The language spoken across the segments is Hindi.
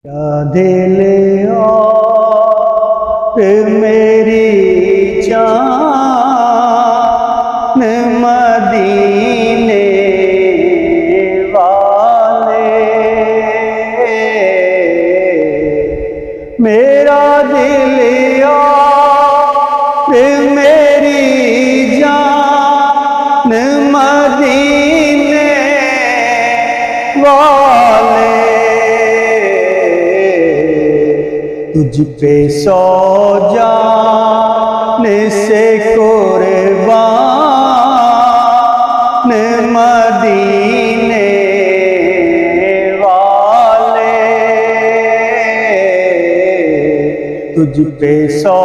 क्या दिल और मेरी जान मदीने वाले, मेरा दिल और मेरी जान मदीने वाले, तुझ पे सौ जान से कुर्बान मदीने वाले, तुझ पे सौ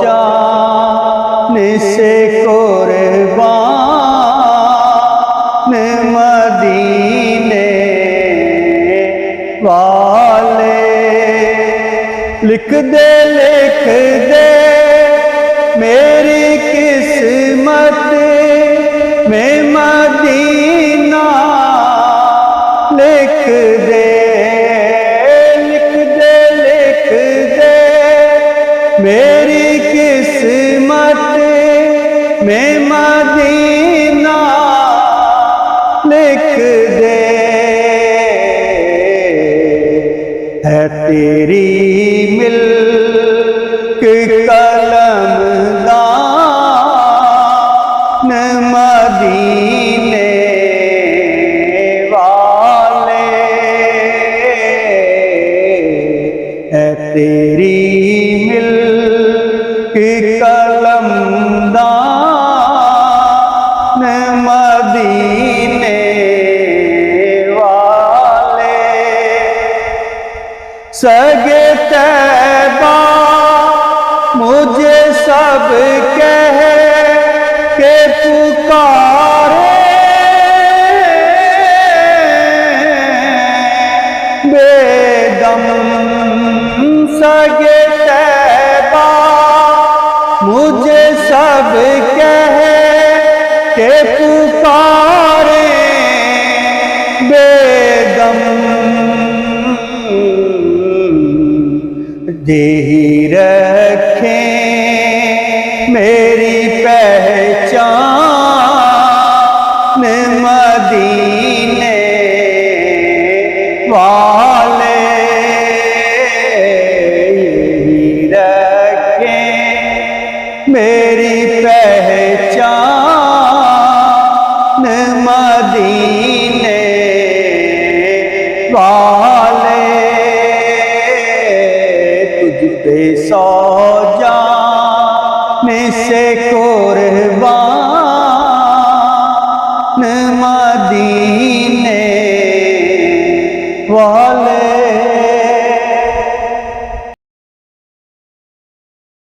जान से कुर्बान मदीने वाले। लिख दे मेरी किस्मत में मदीना, लिख दे मेरी किस्मत में मदीना, लिख दे। है तेरी मिल्क कलमदान मदीने वाले, है तेरी मिल्क कलमदान मदीने वाले। सगे तैबा मुझे सब कह के पुकारे, बेदम सगे तैबा मुझे सब कह के पुकारे, बेदम दे ही रखें मेरी पहचान मदीने वाले, यही रखें मेरी पहचान मदीने वाले। पे सौ जान से कुर्बान मदीने वाले।